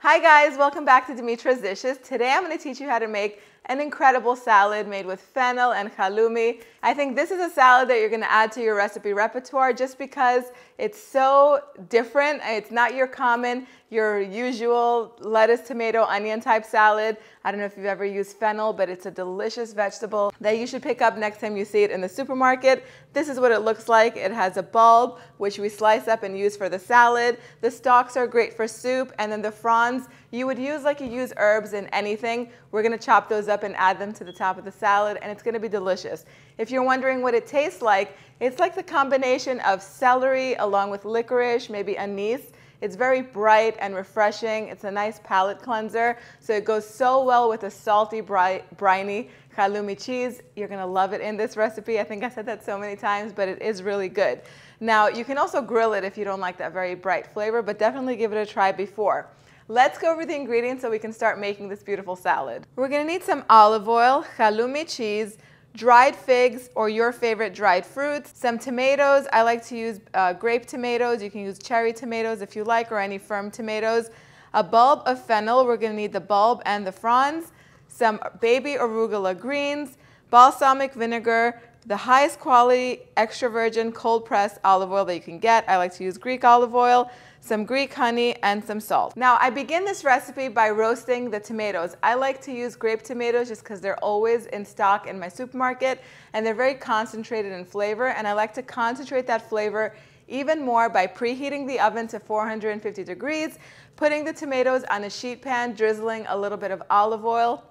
Hi guys, welcome back to Dimitra's Dishes. Today I'm going to teach you how to make an incredible salad made with fennel and halloumi. I think this is a salad that you're going to add to your recipe repertoire just because it's so different. It's not your common, your usual lettuce, tomato, onion type salad. I don't know if you've ever used fennel, but it's a delicious vegetable that you should pick up next time you see it in the supermarket. This is what it looks like. It has a bulb, which we slice up and use for the salad. The stalks are great for soup, and then the fronds you would use like you use herbs in anything. We're going to chop those up and add them to the top of the salad, and it's going to be delicious. If you're wondering what it tastes like, it's like the combination of celery along with licorice, maybe anise. It's very bright and refreshing. It's a nice palate cleanser, so it goes so well with a salty, briny halloumi cheese. You're going to love it in this recipe. I think I said that so many times, but it is really good. Now, you can also grill it if you don't like that very bright flavor, but definitely give it a try before. Let's go over the ingredients so we can start making this beautiful salad. We're going to need some olive oil, halloumi cheese, dried figs or your favorite dried fruits, some tomatoes. I like to use grape tomatoes. You can use cherry tomatoes if you like, or any firm tomatoes. A bulb of fennel. We're going to need the bulb and the fronds. Some baby arugula greens, balsamic vinegar, the highest quality extra virgin cold pressed olive oil that you can get. I like to use Greek olive oil, some Greek honey, and some salt. Now, I begin this recipe by roasting the tomatoes. I like to use grape tomatoes just because they're always in stock in my supermarket, and they're very concentrated in flavor, and I like to concentrate that flavor even more by preheating the oven to 450 degrees, putting the tomatoes on a sheet pan, drizzling a little bit of olive oil,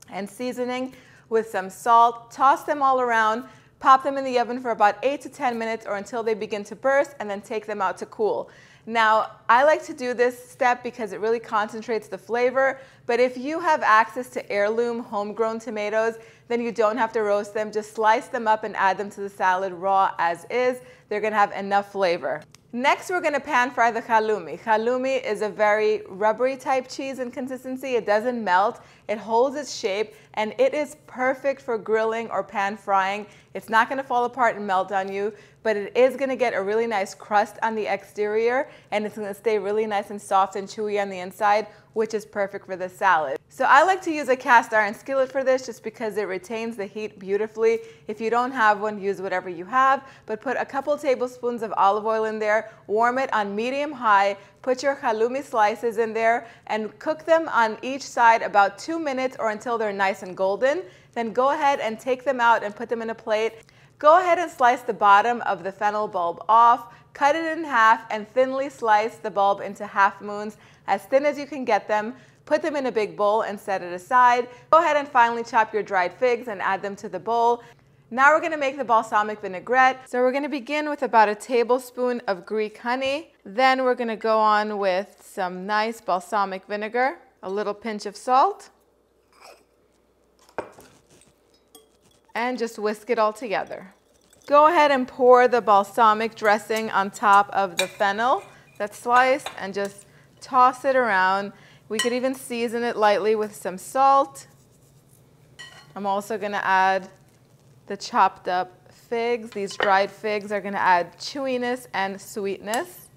and seasoning with some salt. Toss them all around, pop them in the oven for about 8 to 10 minutes or until they begin to burst, and then take them out to cool. Now, I like to do this step because it really concentrates the flavor, but if you have access to heirloom homegrown tomatoes, then you don't have to roast them. Just slice them up and add them to the salad raw as is. They're going to have enough flavor. Next, we're going to pan fry the halloumi. Halloumi is a very rubbery type cheese in consistency. It doesn't melt. It holds its shape, and it is perfect for grilling or pan frying. It's not going to fall apart and melt on you, but it is going to get a really nice crust on the exterior, and it's going to stay really nice and soft and chewy on the inside, which is perfect for this salad. So I like to use a cast iron skillet for this just because it retains the heat beautifully. If you don't have one, use whatever you have, but put a couple tablespoons of olive oil in there, warm it on medium high, put your halloumi slices in there, and cook them on each side about 2 minutes or until they're nice and golden. Then go ahead and take them out and put them in a plate. Go ahead and slice the bottom of the fennel bulb off, cut it in half, and thinly slice the bulb into half moons, as thin as you can get them. Put them in a big bowl and set it aside. Go ahead and finally chop your dried figs and add them to the bowl. Now we're going to make the balsamic vinaigrette. So we're going to begin with about a tablespoon of Greek honey. Then we're going to go on with some nice balsamic vinegar, a little pinch of salt, and just whisk it all together. Go ahead and pour the balsamic dressing on top of the fennel that's sliced and just toss it around. We could even season it lightly with some salt. I'm also going to add the chopped up figs. These dried figs are going to add chewiness and sweetness.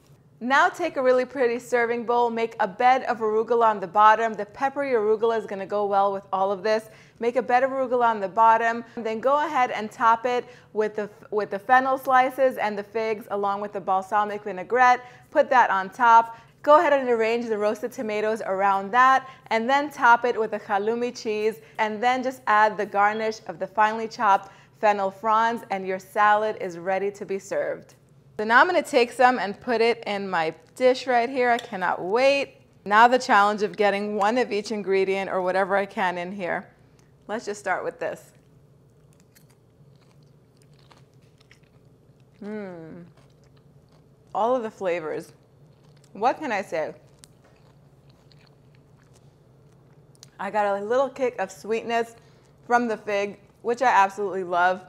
Now take a really pretty serving bowl, make a bed of arugula on the bottom. The peppery arugula is going to go well with all of this. Make a bed of arugula on the bottom, and then go ahead and top it with the fennel slices and the figs along with the balsamic vinaigrette. Put that on top. Go ahead and arrange the roasted tomatoes around that, and then top it with the halloumi cheese, and then just add the garnish of the finely chopped fennel fronds, and your salad is ready to be served. So now I'm going to take some and put it in my dish right here. I cannot wait. Now the challenge of getting one of each ingredient or whatever I can in here. Let's just start with this. All of the flavors. What can I say? I got a little kick of sweetness from the fig, which I absolutely love.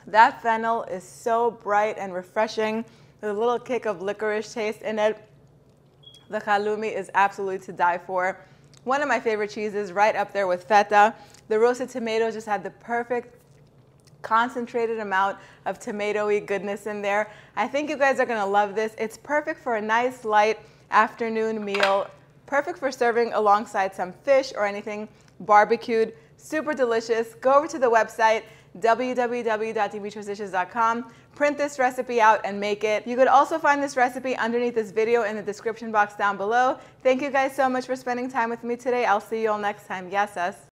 That fennel is so bright and refreshing. There's a little kick of licorice taste in it. The halloumi is absolutely to die for. One of my favorite cheeses, right up there with feta. The roasted tomatoes just had the perfect concentrated amount of tomatoey goodness in there. I think you guys are going to love this. It's perfect for a nice light afternoon meal Perfect for serving alongside some fish or anything barbecued. Super delicious. Go over to the website www.dimitrasdishes.com, print this recipe out and make it. You could also find this recipe underneath this video in the description box down below. Thank you guys so much for spending time with me today. I'll see you all next time. Yes, us.